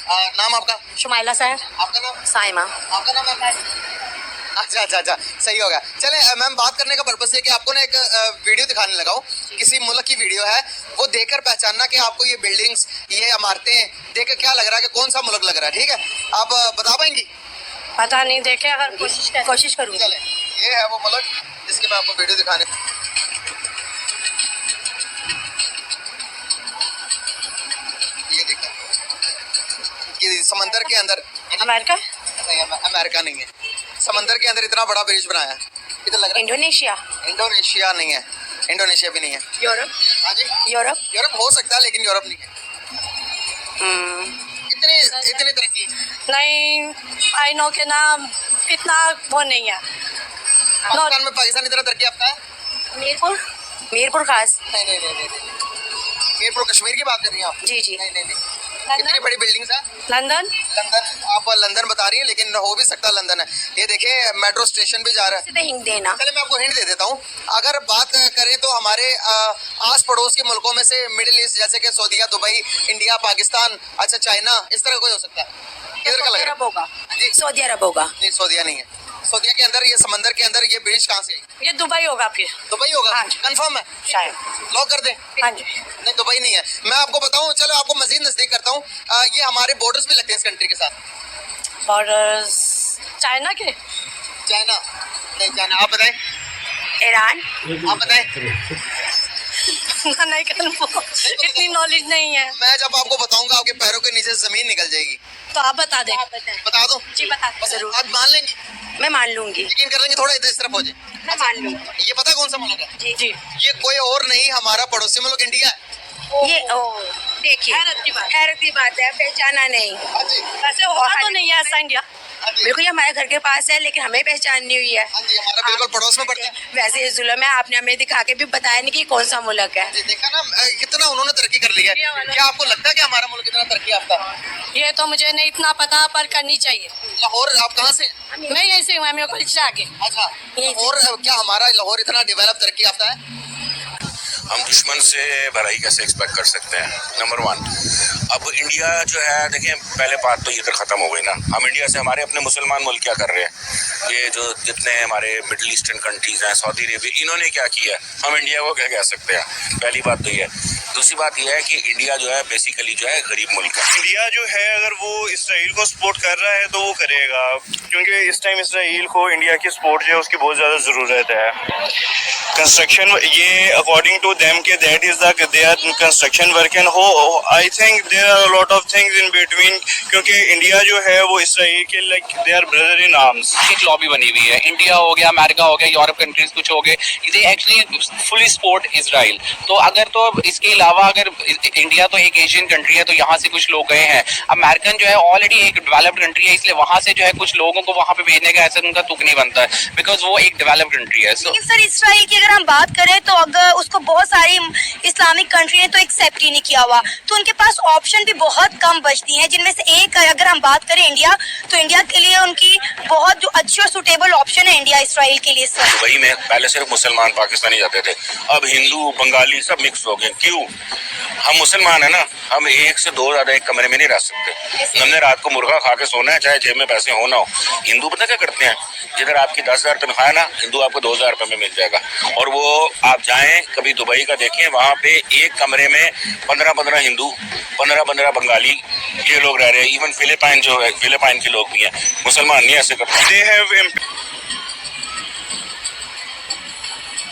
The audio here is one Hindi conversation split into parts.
नाम आपका? शुमाइला सर। आपका नाम? साइमा। आपका नाम है? अच्छा अच्छा अच्छा, सही हो गया। चले मैम, बात करने का पर्पस है कि आपको ना एक वीडियो दिखाने लगा हूँ, किसी मुल्क की वीडियो है, वो देखकर पहचानना कि आपको ये बिल्डिंग्स, ये इमारतें देखकर क्या लग रहा है कि कौन सा मुल्क लग रहा है, ठीक है? आप बता पाएंगी? पता नहीं, देखे अगर कोशिश करूँगी। चले, ये है वो मुल्क जिसके मैं आपको वीडियो दिखाने। ये देखा, ये समंदर के अंदर। अमेरिका? नहीं, अमेरिका नहीं है। समंदर के अंदर इतना बड़ा ब्रिज बनाया है, इधर लग रहा है। इंडोनेशिया? इंडोनेशिया नहीं है, इंडोनेशिया भी नहीं है। यूरोप? हाँ जी, यूरोप? यूरोप हो सकता है लेकिन यूरोप नहीं है। इतनी इतनी तरक्की नहीं, आई नो के नाम इतना वो नहीं है। पाकिस्तान में, पाकिस्तान इतना तरक्की आपका है? मीरपुर? मीरपुर खास? नहीं नहीं नहीं नहीं, मीरपुर कश्मीर की बात कर रही हैं आप? जी जी। नहीं नहीं नहीं, इतनी बड़ी बिल्डिंग्स है। लंदन? लंदन, आप लंदन बता रही हैं लेकिन हो भी सकता लंदन है। ये देखिए मेट्रो स्टेशन भी जा रहा है। हिंट देना। चलिए मैं आपको हिंट दे देता हूँ। अगर बात करें तो हमारे आस पड़ोस के मुल्कों में से मिडिल ईस्ट, जैसे कि सऊदीया, दुबई, इंडिया, पाकिस्तान, अच्छा चाइना, इस तरह कोई हो सकता है। किधर का लग रहा है? होगा। जी, सऊदी अरब होगा। नहीं सऊदीया नहीं है। सऊदीया के अंदर, ये समंदर के अंदर ये ब्रिज कहाँ से है? ये दुबई होगा फिर। दुबई होगा? हाँ जी। कंफर्म है? शायद। लॉक कर दें? हाँ जी। नहीं, दुबई नहीं है। मैं आपको बताऊं, चलो आपको मजीद नजदीक करता हूँ। ये हमारे बॉर्डर्स भी लगते हैं इस कंट्री के साथ। बॉर्डर्स चाइना के? चाइना नहीं, चाइना। आप बताएं? ईरान? आप बताएं? नहीं करूँ, इतनी नॉलेज नहीं है। मैं जब आपको बताऊंगा आपके पैरों के नीचे से जमीन निकल जाएगी। तो आप बता दें। बता दो जी बता जरूर। आप मान लेंगे? मैं मान लूंगी। यकीन कर लेंगे? थोड़ा इधर इस तरफ हो जाए। मैं मान लूंगी। ये पता कौन सा मुल्क है? जी जी। ये कोई और नहीं, हमारा पड़ोसी मुल्क इंडिया है। ये देखिए, हैरत की बात है, पहचाना नहीं। हाँ जी, वैसे होता तो नहीं है ऐसा इंडिया। हाँ जी, बिल्कुल, ये हमारे घर के पास है लेकिन हमें पहचान नहीं हुई है। हाँ जी, हमारा बिल्कुल पड़ोस में पड़ता है। वैसे ये जुल्म है, आपने हमें दिखा के भी बताया नहीं कि कौन सा मुल्क है। जी, देखा ना कितना उन्होंने तरक्की कर लिया है। क्या आपको लगता है कि हमारा मुल्क इतना तरक्की याफ्ता है? ये तो मुझे नहीं इतना पता, पर करनी चाहिए। लाहौर, आप कहाँ से? मैं यही से हूँ, मेरे को आगे। अच्छा, लाहौर, क्या हमारा लाहौर इतना डेवलप तरक्की याफ्ता है? हम दुश्मन से भलाई कैसे एक्सपेक्ट कर सकते हैं? Number one. अब इंडिया जो है, देखिए पहले बात तो ये तो ख़त्म हो गई ना। हम इंडिया से, हमारे अपने मुसलमान मुल्क क्या कर रहे हैं? ये जो जितने हमारे मिडिल ईस्टर्न कंट्रीज़ हैं, सऊदी अरेबिया, इन्होंने क्या किया? हम इंडिया को क्या कह सकते हैं? पहली बात तो ये है। दूसरी बात यह है कि इंडिया जो है बेसिकली जो है गरीब मुल्क है। इंडिया जो है अगर वो इसराइल को सपोर्ट कर रहा है तो वो करेगा, क्योंकि इस टाइम इसराइल को इंडिया की सपोर्ट जो है उसकी बहुत ज़्यादा ज़रूरत है। कंस्ट्रक्शन, ये अकॉर्डिंग टू देम के that is the there construction work and हो, I think there are lot of things in between, क्योंकि इंडिया जो है वो इसराइल के like they are brother in arms. एक लॉबी बनी हुई है, इंडिया हो गया, अमेरिका हो गया, यूरोप कंट्रीज कुछ हो गए, they actually fully support Israel. तो अगर तो इसके अलावा अगर इंडिया तो एक एशियन कंट्री है, तो यहाँ से कुछ लोग गए हैं। अमेरिकन जो है ऑलरेडी एक डेवलप्ड कंट्री है, इसलिए वहाँ से जो है कुछ लोगों को वहाँ पे भेजने का ऐसा उनका तुक नहीं बनता है, बिकॉज वो एक डेवलप्ड कंट्री है। लेकिन सर इसराइल की अगर हम बात करें तो अगर उसको बहुत सारी इस्लामिक कंट्री ने तो एक्सेप्ट ही नहीं किया हुआ, तो उनके पास ऑप्शन भी बहुत कम बचती हैं, जिनमें से एक अगर हम बात करें इंडिया, तो इंडिया के लिए उनकी बहुत जो अच्छी और सुटेबल ऑप्शन है इंडिया इसराइल के लिए। सर दुबई में पहले सिर्फ मुसलमान पाकिस्तानी जाते थे, अब हिंदू बंगाली सब मिक्स हो गए। क्यों? हम मुसलमान है ना, हम एक से दो ज्यादा एक कमरे में नहीं रह सकते। हमने रात को मुर्गा खा के सोना है, चाहे जेब में पैसे हो ना हो। हिंदू पता क्या करते हैं? जिधर आपकी 10,000 तनख्वाह है ना, हिंदू आपको 2,000 रुपए में मिल जाएगा। और वो आप जाएं कभी दुबई का देखें, वहाँ पे एक कमरे में 15-15 हिंदू, 15-15 बंगाली, ये लोग रह रहे हैं। इवन फिलिपाइन जो है, फिलिपाइन के लोग भी हैं, मुसलमान नहीं ऐसे करते। They have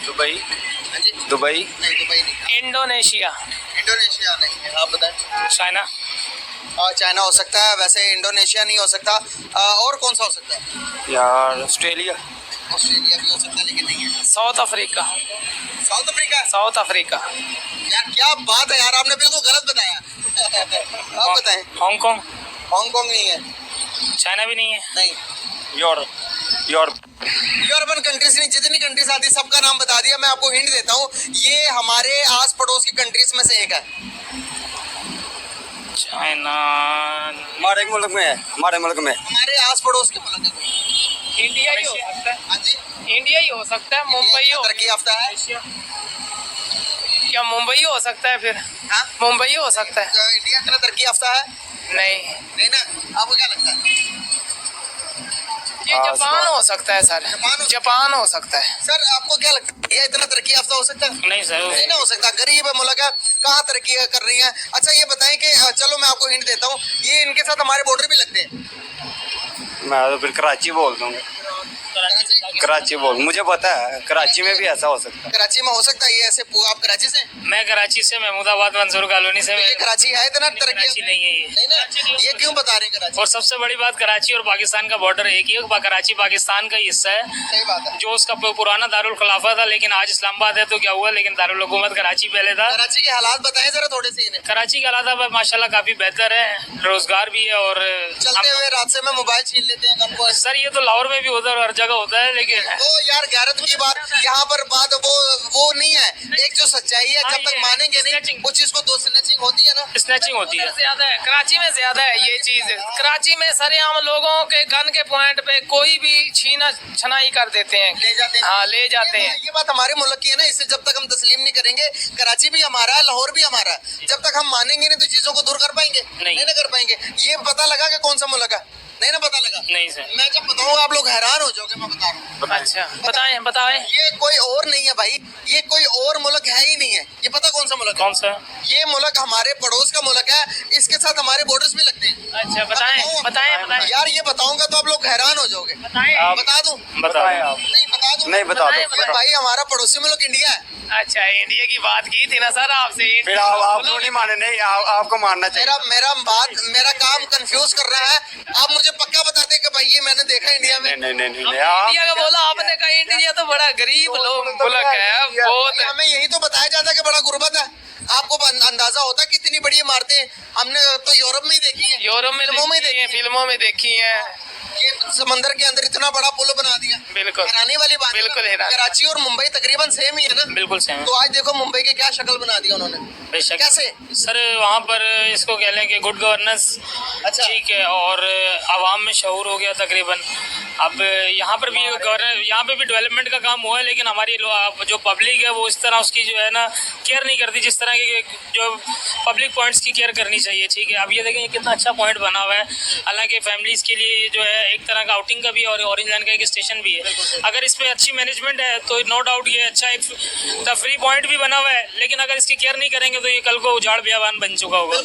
Dubai? दुबई? नहीं, दुबई नहीं। इंडोनेशिया? इंडोनेशिया नहीं है। आप बताएं? चाइना? चाइना हो सकता है, वैसे इंडोनेशिया नहीं हो सकता। और कौन सा हो सकता है? यार ऑस्ट्रेलिया? ऑस्ट्रेलिया भी हो सकता है लेकिन नहीं है। South Africa? South Africa? South Africa? यार क्या बात है यार, आपने बिल्कुल गलत बताया। आप बताएं? हांगकांग? हांगकांग नहीं है। चाइना भी नहीं है। नहीं। यूरोप? यूरोप? यूरोपियन कंट्रीज नहीं, जितनी कंट्रीज आती सबका नाम बता दिया। मैं आपको हिंट देता हूँ, ये हमारे आस पड़ोस की कंट्रीज में से एक है। चाइना? हमारे मुल्क में है, हमारे मुल्क में। हमारे आस पड़ोस के मुल्क है। इंडिया ही हो सकता है। हाँ जी, इंडिया ही हो सकता है, मुंबई हो। तरक्की याफ्ता है। या मुंबई हो सकता है फिर, हाँ? मुंबई हो सकता है। तो इंडिया इतना तरक्की याफ्ता है नहीं, नहीं ना, आपको क्या लगता है? ये जापान हो सकता है सर, जापान हो सकता है। सर आपको क्या लगता है इंडिया इतना तरक्की याफ्ता हो सकता है? नहीं सर, नहीं ना हो सकता, गरीब मुल्क है, कहाँ तरक्की कर रही है। अच्छा ये बताएं कि चलो मैं आपको हिंट देता हूँ, ये इनके साथ हमारे बॉर्डर भी लगते हैं। मैं तो फिर कराची बोल दूंगा, कराची बोल, मुझे पता है कराची में भी ऐसा हो सकता है। कराची में हो सकता है ये ऐसे। आप कराची से? मैं कराची से, महमूदाबाद मंसूर कॉलोनी से। ये कराची है इतना तरक्की? कराची नहीं है ये। नहीं ना, ये क्यों बता रहे हैं कराची? और सबसे बड़ी बात, कराची और पाकिस्तान का बॉर्डर एक ही है, कराची पाकिस्तान का हिस्सा है। सही बात है। जो उसका पुराना दारुल खिलाफा था, लेकिन आज इस्लामाबाद है, तो क्या हुआ, लेकिन दारुल हुकूमत कराची पहले था। कराची के हालात बताएं जरा थोड़े से इन्हें। कराची के हालात अब माशाल्लाह काफी बेहतर है, रोजगार भी है। और चलते हुए रास्ते में मोबाइल छीन लेते हैं हमको। सर ये तो लाहौर में भी होता है, हर जगह होता है, लेकिन वो यार गैरत की बात यहाँ पर बात वो नहीं है। एक जो सच्चाई है, जब तक मानेंगे नहीं वो चीज को, दो स्नैचिंग होती है ना, स्नैचिंग होती है। ज्यादा है कराची में, ज्यादा है ये चीज। कराची में सरेआम लोगों के गन के पॉइंट पे कोई भी छीना छनाई कर देते हैं, ले जाते हैं। हाँ ले जाते हैं। ये बात हमारे मुल्क की है ना, इसे जब तक हम तस्लीम नहीं करेंगे, कराची भी हमारा है, लाहौर भी हमारा है, जब तक हम मानेंगे नहीं तो चीजों को दूर कर पाएंगे नहीं ना कर पाएंगे। ये पता लगा कि कौन सा मुल्क है? नहीं ना पता लगा। नहीं सर, मैं जब बताऊंगा आप लोग हैरान हो जाओगे, मैं बता रहा हूँ। अच्छा बताएं बताएं। ये कोई और नहीं है भाई, ये कोई और मुल्क है ही नहीं है। ये पता कौन सा मुल्क है? कौन सा? ये मुल्क हमारे पड़ोस का मुल्क है, इसके साथ हमारे बॉर्डर्स भी लगते हैं। अच्छा बताएं बताएं बताएं। यार ये बताऊंगा तो आप लोग हैरान हो जाओगे। बताएं। बता दूं? बताएं आप। नहीं बता दूं? नहीं बता दो, ये भाई हमारा पड़ोसी मुल्क इंडिया है। अच्छा इंडिया की बात की थी ना सर आपसे। फिर आप क्यों नहीं माने? नहीं आपको मानना चाहिए। मेरा काम कंफ्यूज कर रहा है। आप मुझे पक्का बताते कि भाई ये मैंने देखा इंडिया में। नहीं इंडिया का बोला आपने, कहा इंडिया तो बड़ा गरीब लोग मुल्क है बहुत। हमें यही तो बताया जाता है कि बड़ा गुर्बत है। आपको अंदाजा होता है कितनी बड़ी इमारतें हमने तो यूरोप में ही देखी है, यूरोप में देखी है, फिल्मों में देखी है। ये समंदर के अंदर इतना बड़ा पुल बना दिया। बिल्कुल हैरानी वाली बात है ना। बिल्कुल हैरानी। कराची और मुंबई तकरीबन सेम ही है ना? बिल्कुल सेम। तो आज देखो मुंबई की क्या शक्ल बना दिया उन्होंने। बेशक। कैसे? सर वहाँ पर इसको कह लें कि गुड गवर्नेंस अच्छा। ठीक है, और आवाम में शऊर हो गया तकरीबन। अब यहाँ पर भी यहाँ पे भी डेवलपमेंट का काम हुआ है, लेकिन हमारी जो पब्लिक है वो इस तरह उसकी जो है ना केयर नहीं करती, जिस तरह की जो पब्लिक पॉइंट्स की केयर करनी चाहिए। ठीक है, अब ये देखें कितना अच्छा पॉइंट बना हुआ है, हालांकि फैमिलीज के लिए जो है एक तरह का आउटिंग का भी और ऑरेंज लाइन का एक स्टेशन भी है। अगर इस पे अच्छी मैनेजमेंट है तो नो डाउट ये अच्छा एक तफरी पॉइंट भी बना हुआ है, लेकिन अगर इसकी केयर नहीं करेंगे तो ये कल को उजाड़ बियाबान बन चुका होगा।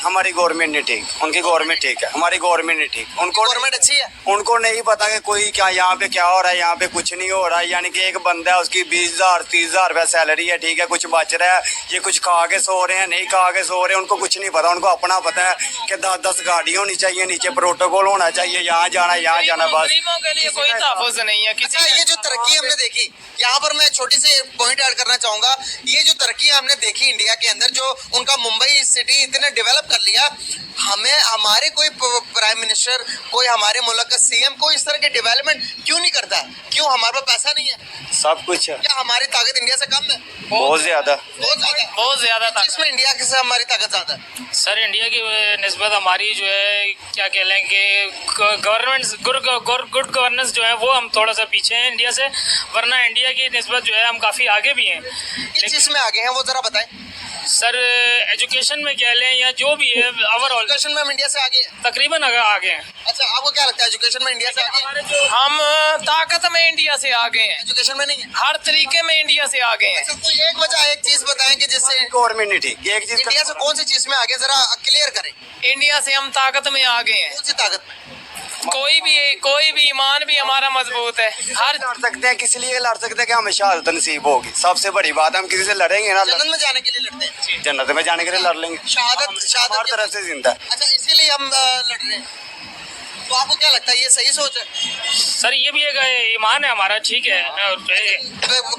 हमारी गवर्नमेंट नहीं ठीक, उनकी गवर्नमेंट ठीक है, हमारी गवर्नमेंट नहीं ठीक। उनको गवर्नमेंट अच्छी है, उनको नहीं पता कि कोई क्या यहाँ पे क्या हो रहा है, यहाँ पे कुछ नहीं हो रहा है। यानी कि एक बंदा है, उसकी 20,000 30,000 रुपया सैलरी है, ठीक है, कुछ बच रहा है, ये कुछ खा के सो रहे हैं, नहीं खा के सो रहे हैं, उनको कुछ नहीं पता। उनको अपना पता है कि 10-10 गाड़ी होनी चाहिए, नीचे प्रोटोकॉल होना चाहिए, यहाँ जाना बस। गरीबों के लिए कोई तहफ़्फ़ुज़ नहीं है किसी। अच्छा, ये जो तरक्की हमने देखी, यहाँ पर मैं छोटी सी पॉइंट ऐड करना चाहूंगा। ये जो तरक्की हमने देखी इंडिया के अंदर, जो उनका मुंबई सिटी इतने डेवलप कर लिया, हमें हमारे कोई प्राइम मिनिस्टर, कोई हमारे मुल्क का सीएम, कोई इस तरह के डेवलपमेंट क्यों नहीं करता? क्यों? हमारे पास पैसा नहीं है? सब कुछ है, क्या हमारी ताकत इंडिया से कम है? बहुत ज्यादा। बहुत ज्यादा था। इसमें इंडिया के से हमारी ताकत ज्यादा है। सर इंडिया की निस्बत हमारी जो है क्या कह लें कि गवर्नमेंट गुड गवर्नेंस जो है वो हम थोड़ा सा पीछे हैं इंडिया से, वरना इंडिया की निस्बत जो है हम काफ़ी आगे भी हैं। किस चीज़ में आगे हैं वो जरा बताएं। सर एजुकेशन में कह लें या जो भी है, ओवरऑल एजुकेशन में हम इंडिया से आगे हैं, तकरीबन आगे हैं। अच्छा, आपको क्या लगता है एजुकेशन में इंडिया से आगे हैं? हम ताकत में इंडिया से आगे हैं, एजुकेशन में नहीं है, हर तरीके में इंडिया से आगे हैं। अच्छा, कोई एक वजह, एक चीज बताएं कि जिससे गवर्नमेंट नहीं ठीक। एक चीज इंडिया से कौन सी चीज में आगे, जरा क्लियर करें। इंडिया से हम ताकत में आगे हैं, कौन सी ताकत में? कोई भी ईमान भी हमारा मजबूत है। हर लड़ सकते हैं, किस लिए लड़ सकते हैं कि हमें शहादत नसीब होगी। सबसे बड़ी बात, हम किसी से लड़ेंगे ना, जन्नत में जाने के लिए लड़ते हैं, जन्नत में जाने के लिए लड़ लेंगे। शहादत हर तरफ से जिंदा है। अच्छा, इसीलिए हम लड़ रहे हैं। तो आपको क्या लगता है ये सही सोच है? सर ये भी एक ईमान है हमारा, ठीक है।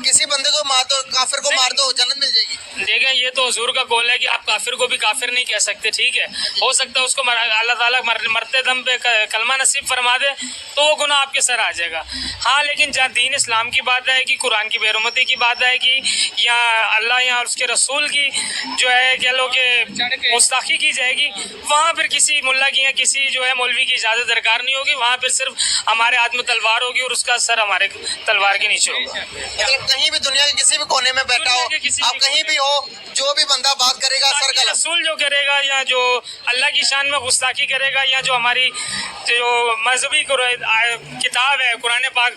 किसी बंदे को मार दो, काफिर को मार दो, जन्नत मिल जाएगी। देखें ये तो हुजूर का कौल है कि आप काफिर को भी काफिर नहीं कह सकते, ठीक है। हो सकता है उसको अल्लाह ताला मरते दम पे कलमा नसीब फरमा दे तो वो गुनाह आपके सर आ जाएगा। हाँ, लेकिन जहाँ दीन इस्लाम की बात है कि कुरान की बेरुमती की बात है कि या अल्लाह या उसके रसूल की जो है कह लो कि गुस्ताखी की जाएगी, वहाँ फिर किसी मुल्ला की या किसी जो है मौलवी की इजाज़त दरकार नहीं होगी। वहाँ पर सिर्फ हमारे हमारे हाथ में तलवार होगी और उसका सर हमारे तलवार के नीचे होगा। मतलब कहीं भी दुनिया के किसी भी कोने में बैठा हो, दुनिया के किसी आप भी कहीं भी हो, जो भी बंदा बात करेगा सर का रसूल जो करेगा या जो अल्लाह की शान में गुस्ताखी करेगा या जो हमारी जो मजहबी किताब है कुरान पाक,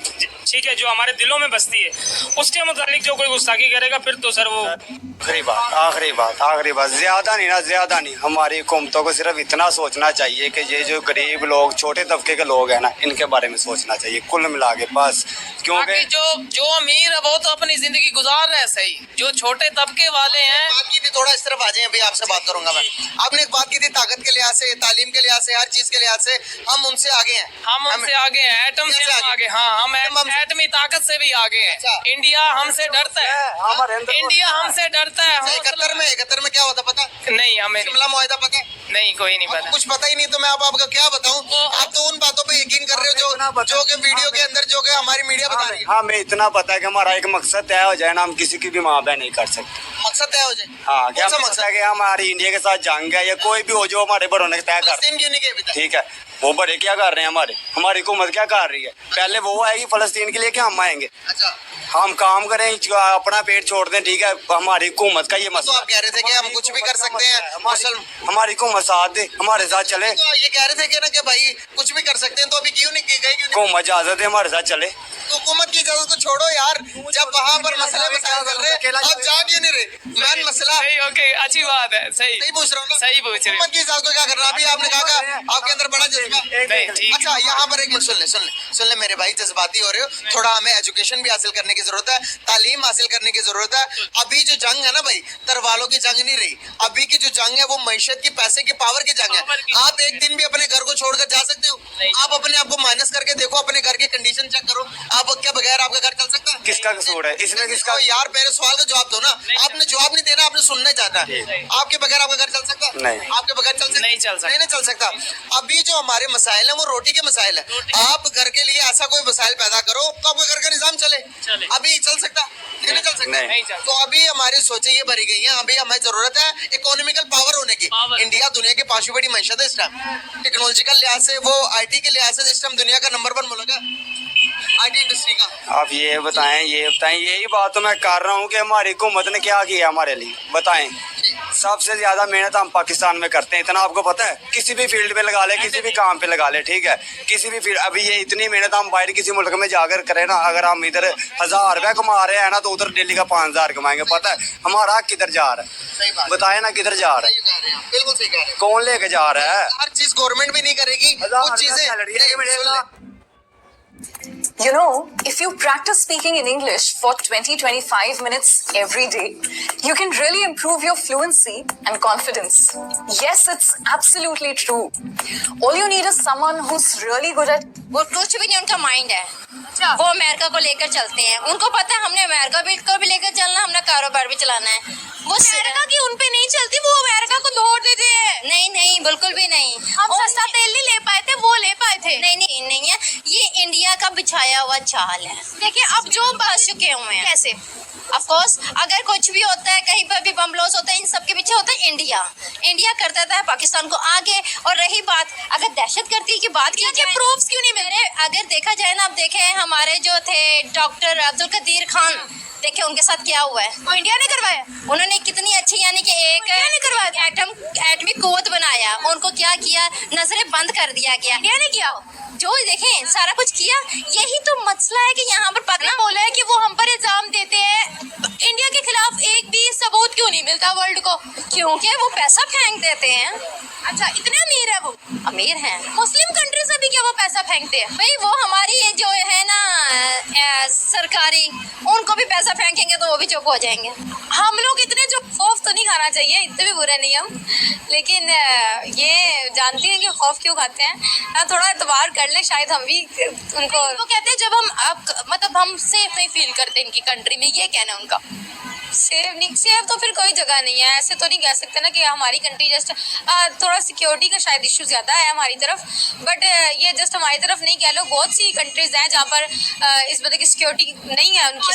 ठीक है, जो हमारे दिलों में बसती है, उसके मुतालिक जो कोई गुस्ताखी करेगा फिर तो सर वो आखिरी बात ज्यादा नहीं, हमारी हुकूमतों को सिर्फ इतना सोचना चाहिए कि ये जो गरीब लोग, छोटे तबके के लोग हैं ना, इनके बारे में सोचना चाहिए कुल मिला के बस। क्योंकि जो अमीर है वो तो अपनी जिंदगी गुजार रहे हैं सही, जो छोटे तबके वाले हैं। बात की थी, थोड़ा इस तरफ आ जाए, अभी आपसे बात करूंगा मैं। आपने एक बात की थी, ताकत के लिहाज से, तालीम के लिहाज से, हर चीज के लिहाज से हम उनसे आगे हैं। हम उनसे आगे हैं, एटम से हम आगे। हाँ, हम एटमी ताकत से भी आगे हैं। अच्छा। इंडिया हमसे डरता है, इंडिया हमसे डरता है। 71 में क्या होता पता? नहीं, हमें शिमला मुआहिदा पता है? नहीं, कोई नहीं पता। कुछ पता ही नहीं, तो मैं आपको क्या बताऊं? आप तो उन बातों पे यकीन कर रहे हो जो कि वीडियो के अंदर जो कि हमारी मीडिया बता रही है। हाँ, हमें इतना पता है कि हमारा एक मकसद तय हो जाए ना, हम किसी की भी माँ बहन नहीं कर सकते। मकसद तय हो जाए? हाँ, क्या कौन सा मकसद है कि हमारी इंडिया के साथ जंग है या कोई भी हो जो हमारे बड़ों ने तय कर, फलस्तीन क्यों नहीं गए अभी तक? ठीक है, वो बड़े क्या कर रहे हैं, हमारी हुकूमत क्या कर रही है? पहले वो आएगी फलस्तीन के लिए कि हम आएंगे? अच्छा, हम काम करें, अपना पेट छोड़ दें, ठीक है, हमारी हुकूमत का ये तो मसला। आप कह रहे थे कि हम कुछ भी कर सकते हैं, हमारी हुकूमत साथ दे, हमारे साथ चले। तो ये कह रहे थे कि ना कि भाई कुछ भी कर सकते हैं, तो अभी क्यों नहीं गए? क्यों नहीं? हुकूमत इजाजत है, हमारे साथ चले। तो हुकूमत की इजाजत को छोड़ो यार, जब वहाँ पर मसले मसाइल चल रहे हैं आप जा क्यों नहीं रहे? मेन मसला सही, ओके, अच्छी बात है, सही सही पूछ रहा हूँ ना, सही पूछ रहे हो। हुकूमत की इजाजत को क्या करना? अभी आपने कहा आपके अंदर बड़ा जज्बा। नहीं, ठीक। अच्छा, यहाँ पर एक मिनट सुन ले मेरे भाई, जज्बाती हो रहे हो थोड़ा, हमें एजुकेशन भी हासिल करने की जरूरत है, तालीम हासिल करने की जरूरत है। अभी जो जंग है ना भाई, तरवालों की जंग नहीं रही, अभी की जो जंग है वो मैशत की, पैसे की, पावर की जंग है। आप एक दिन भी अपने घर को छोड़कर जा सकते हो? आप अपने आप को माइनस करके देखो, अपने घर की कंडीशन चेक करो, आप क्या बगैर आपका घर चल सकता है? किसका कसूर है इसमें? किसका? यार मेरे सवाल का जवाब दो ना, आपने जवाब नहीं देना, आपने सुनना चाहता है। आपके बगैर आपका घर चल सकता है? नहीं। आपके बगैर चल सकता? नहीं चल सकता। नहीं चल सकता। अभी जो हमारे मसाइल है वो रोटी के मसाइल है। आप घर के लिए ऐसा कोई मसाइल पैदा करो तो आपके घर का निजाम चले। अभी चल सकता? नहीं चल सकता। नहीं चल। तो अभी हमारी सोचें ये भरी गई है, अभी हमें जरूरत है इकोनॉमिकल पावर होने की। इंडिया दुनिया की 5वीं बड़ी मैशत है इस टाइम, टेक्नोलॉजिकल लिहाज से, वो IT के लिहाज से इस टाइम दुनिया का नंबर 1 मुल्क है IT इंडस्ट्री का। आप ये बताएं, यही बात तो मैं कर रहा हूँ कि हमारी हुकूमत ने क्या किया हमारे लिए, बताएं। सबसे ज्यादा मेहनत हम पाकिस्तान में करते हैं, इतना आपको पता है? किसी भी फील्ड पे लगा ले, किसी भी काम पे लगा ले, ठीक है, किसी भी फील्ड। अभी ये इतनी मेहनत हम बाहर किसी मुल्क में जाकर करें ना, अगर हम इधर 1000 रुपया कमा रहे हैं ना, तो उधर डेली का 5000 कमाएंगे। पता है हमारा हक किधर जा रहा है? बताए ना किधर जा रहा है? बिल्कुल सही कह रहे हैं। कौन लेके जा रहा है? हर चीज गवर्नमेंट भी नहीं करेगी, कुछ चीजें। You know, if you practice speaking in English for 20-25 minutes every day, you can really improve your fluency and confidence. Yes, it's absolutely true. All you need is someone who's really good at... वो कुछ भी नहीं, उनका माइंड है, वो अमेरिका को लेकर चलते हैं। उनको पता है हमने अमेरिका को भी लेकर चलना, हमने कारोबार भी चलाना है। वो अमेरिका की उन पे नहीं चलती, वो अमेरिका को तोड़ देते हैं। नहीं, बिल्कुल भी नहीं। हम सस्ता तेल नहीं ले पाए थे, वो ले पाए थे। नहीं है, ये इंडिया का बिछाया हुआ चाल है। देखिए अब जो बच चुके हुए हैं, कैसे ऑफ कोर्स अगर कुछ भी होता है, कहीं पर भी बम ब्लास्ट होता है, इन सब के पीछे होता है इंडिया कर देता है पाकिस्तान को आगे। और रही बात अगर दहशतगर्दी की बात की जाए, प्रूफ्स क्यों नहीं मिले? अगर देखा जाए ना, आप देखे हमारे जो थे डॉक्टर अब्दुल कदीर खान, देखे उनके साथ क्या हुआ है। वो इंडिया ने करवाया, उन्होंने कितनी अच्छी, यानी कि एक एटमी कुव्वत बनाया, उनको क्या किया, नजरें बंद कर दिया गया। इंडिया ने किया, जो देखें सारा कुछ किया। यही तो मसला है कि यहाँ पर पता बोला है कि वो हम पर इल्जाम देते हैं, इंडिया के खिलाफ एक भी सबूत क्यों नहीं मिलता वर्ल्ड को? क्योंकि वो पैसा फेंक देते हैं। अच्छा, इतने अमीर है वो? अमीर हैं। मुस्लिम कंट्री से भी क्या वो पैसा फेंकते हैं? भाई वो हमारी जो है ना सरकारी, उनको भी पैसा फेंकेंगे तो वो भी चुप हो जाएंगे। हम लोग इतने जो खौफ तो नहीं खाना चाहिए, इतने भी बुरे नहीं हम, लेकिन ये जानते हैं कि खौफ क्यों खाते हैं। थोड़ा एतबार कर ले, शायद हम भी उनको, वो कहते हैं जब हम मतलब हम सेफ नहीं फील करते इनकी कंट्री में, ये कहना है उनका। सेफ तो फिर कोई जगह नहीं है, ऐसे तो नहीं कह सकते ना कि हमारी कंट्री जस्ट थोड़ा सिक्योरिटी का शायद इशू ज़्यादा है हमारी तरफ, बट ये जस्ट हमारी तरफ नहीं कह लो, बहुत सी कंट्रीज हैं जहाँ पर इस मतलब की सिक्योरिटी नहीं है उनकी।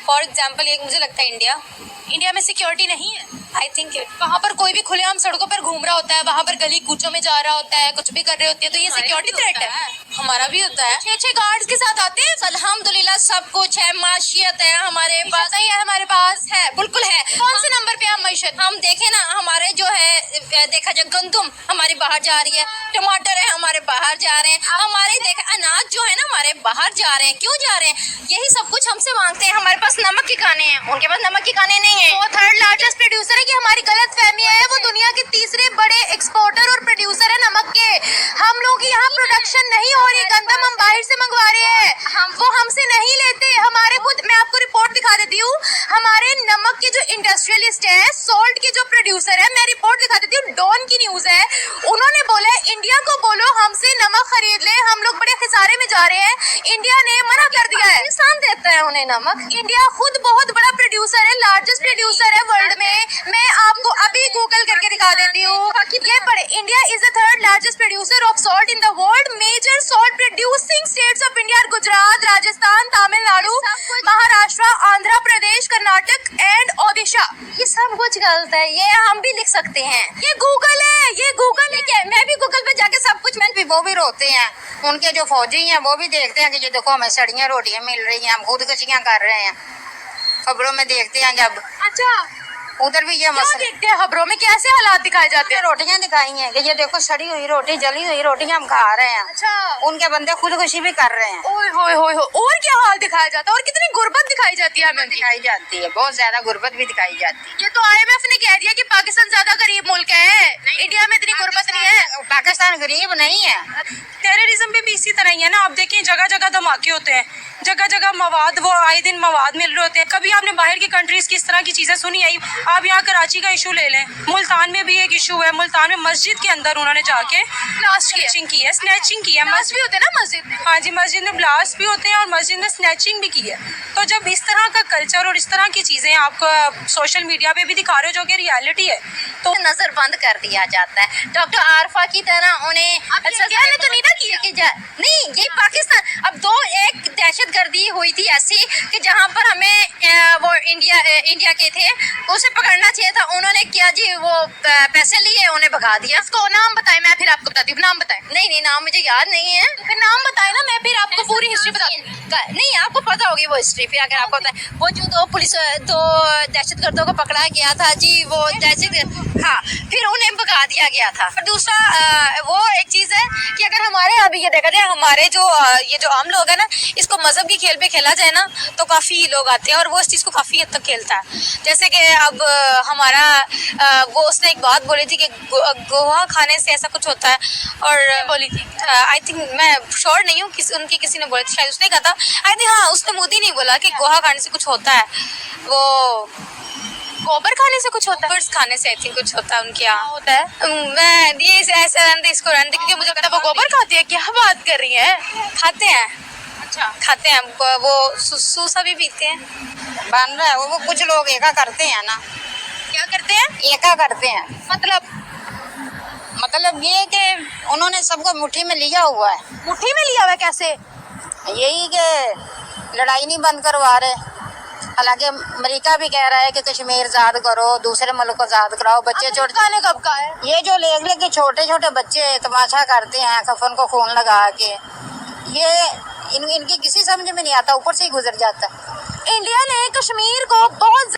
फॉर एग्जाम्पल एक मुझे लगता है इंडिया में सिक्योरिटी सिक्योरिटी नहीं है? आई थिंक वहाँ पर कोई भी खुलेआम सड़कों पर घूम रहा होता है, वहाँ पर गली कूचों में जा रहा होता है, कुछ भी कर रहे होते हैं, तो ये सिक्योरिटी थ्रेट है। हमारा भी होता है। छह गार्ड्स के साथ आते हैं। अल्हम्दुलिल्लाह सब कुछ है, माशियत है हमारे पास, नहीं है हमारे पास है, बिल्कुल है। कौन से नंबर पे हम माशियत? हम देखें ना, हमारे जो है देखा जाए गंदुम हमारी बाहर जा रही है, टमाटर है हमारे बाहर जा रहे हैं, हमारे देख अनाज जो है ना हमारे बाहर जा रहे हैं। क्यों जा रहे हैं? यही सब कुछ हमसे मांगते हैं। हमारे पास नमक के काने हैं, उनके पास नमक के काने नहीं है। वो थर्ड लार्जेस्ट प्रोड्यूसर है कि हमारी गलत फहमी है, वो दुनिया के तीसरे बड़े एक्सपोर्टर और प्रोड्यूसर है नमक के। हम लोग यहाँ प्रोडक्शन नहीं हो रही, गंदम हम बाहर से मंगवा रहे हैं, वो हमसे नहीं लेते। हमारे खुद, मैं आपको रिपोर्ट दिखा देती हूँ, हमारे नमक के जो इंडस्ट्रियलिस्ट है, सोल्ट के जो प्रोड्यूसर है, मैं रिपोर्ट दिखा देती हूँ, डॉन की न्यूज है, उन्होंने बोला इंडिया को बोलो हमसे नमक खरीद ले, हम लोग बड़े खिसारे में जा रहे हैं। इंडिया ने मना कर दिया है, पाकिस्तान देता है उन्हें नमक। इंडिया खुद बहुत बड़ा प्रोड्यूसर है, लार्जेस्ट प्रोड्यूसर है वर्ल्ड में। मैं आपको अभी गूगल करके दिखा देती हूँ, ये पढ़े, India is the third largest producer of salt in the world. Major salt producing states of India are Gujarat, Rajasthan, Tamil Nadu, Maharashtra, Andhra Pradesh, Karnataka and Odisha. ये सब कुछ गलत है, ये हम भी लिख सकते हैं, ये गूगल है, ये गूगल है। मैं भी गूगल पे जाके सब कुछ, मैं भी, वो भी रोते हैं, उनके जो फौजी हैं वो भी देखते हैं कि ये देखो हमें सड़ियाँ रोटियाँ मिल रही हैं, हम खुदकुशियाँ कर रहे हैं। खबरों में देखते हैं जब, अच्छा उधर भी ये मसला देखते हैं, खबरों में कैसे हालात दिखाए जाते हैं। रोटियां दिखाई हैं कि ये देखो सड़ी हुई रोटी, जली हुई रोटी हम खा रहे हैं। अच्छा, उनके बंदे खुदकुशी भी कर रहे हैं। ओए होए होए होए, और क्या हाल दिखाया जाता है, और कितनी गुर्बत दिखाई जाती है हमें, दिखाई जाती है, बहुत ज्यादा गुर्बत भी दिखाई जाती है। ये तो IMF ने कह दिया कि पाकिस्तान ज्यादा गरीब मुल्क है, इंडिया में इतनी गुर्बत नहीं है। पाकिस्तान गरीब नहीं है। टेररिज्म भी इसी तरह ही है ना, आप देखें जगह जगह धमाके होते हैं, जगह जगह मवाद, वो आए दिन मवाद मिल रहे होते हैं। कभी आपने बाहर की कंट्रीज की इस तरह की चीजें सुनी है? आप यहाँ कराची का इशू ले लें, मुल्तान में भी एक इशू है, मुल्तान में मस्जिद के अंदर उन्होंने जाके स्नैचिंग की है, स्नैचिंग की है। ब्लास्ट भी होते हैं ना मस्जिद में? हाँ जी, मस्जिद में ब्लास्ट भी होते हैं और मस्जिद में स्नैचिंग भी की है। तो जब इस तरह का कल्चर और इस तरह की चीजें आप सोशल मीडिया पे भी दिखा रहे हो जो कि रियलिटी है, तो नजर बंद कर दिया जाता है। डॉक्टर आरफा की तरह उन्हें तो नहीं नहीं, ये पाकिस्तान अब एक दहशतगर्दी हुई थी ऐसी कि जहाँ पर हमें वो इंडिया के थे, उसे पकड़ना चाहिए था, उन्होंने किया जी, वो पैसे लिए, उन्हें भगा दिया। उसको नाम बताए, मैं फिर आपको बताती हूँ। नाम बताए? नहीं नाम मुझे याद नहीं है, फिर नाम बताए ना, मैं फिर आपको पूरी हिस्ट्री बताती हूँ। नहीं, आपको पता होगी वो हिस्ट्री, फिर अगर आपको बताए। वो जो दो दहशतगर्दों को पकड़ा गया था जी, वो दहशत, हाँ, फिर उन्हें भगा दिया गया था। और दूसरा वो एक चीज है कि अगर हमारे अभी ये देखा जाए, हमारे जो ये जो आम लोग है ना, इसको मजहब की खेल पे खेला जाए ना, तो काफी लोग आते हैं और वो इस चीज को काफी हद तक खेलता है। जैसे कि अब हमारा वो उसने एक बात बोली थी कि गोवा खाने से ऐसा कुछ होता है, और बोली थी, आई थिंक, मैं श्योर नहीं हूँ, उनकी किसी ने बोली थी, शायद उसने कहा था, आई थिंक, हाँ, उसने मोदी नहीं बोला कि गोवा खाने से कुछ होता है, वो गोबर खाने से कुछ होता है, गोबर खाने से आई थिंक कुछ होता है उनके यहाँ होता है। मैं ये ऐसे इसको रंधे, क्योंकि मुझे पता वो गोबर खाते हैं। क्या बात कर रही है? खाते हैं, अच्छा खाते हैं, वो सूसा भी पीते हैं, बन रहा है वो कुछ लोग एका करते हैं ना। क्या करते हैं? एका करते हैं, मतलब ये कि उन्होंने सबको मुट्ठी में लिया हुआ है। मुट्ठी में लिया हुआ है कैसे? यही कि लड़ाई नहीं बंद करवा रहे, हालांकि अमेरिका भी कह रहा है कि कश्मीर आजाद करो, दूसरे मुल्क को आजाद कराओ। बच्चे छोटे कब का है ये जो लेग के छोटे छोटे बच्चे तमाशा करते हैं, कफन को खून लगा के, ये इनकी किसी समझ में नहीं आता, ऊपर से ही गुजर जाता है। इंडिया ने कश्मीर को बहुत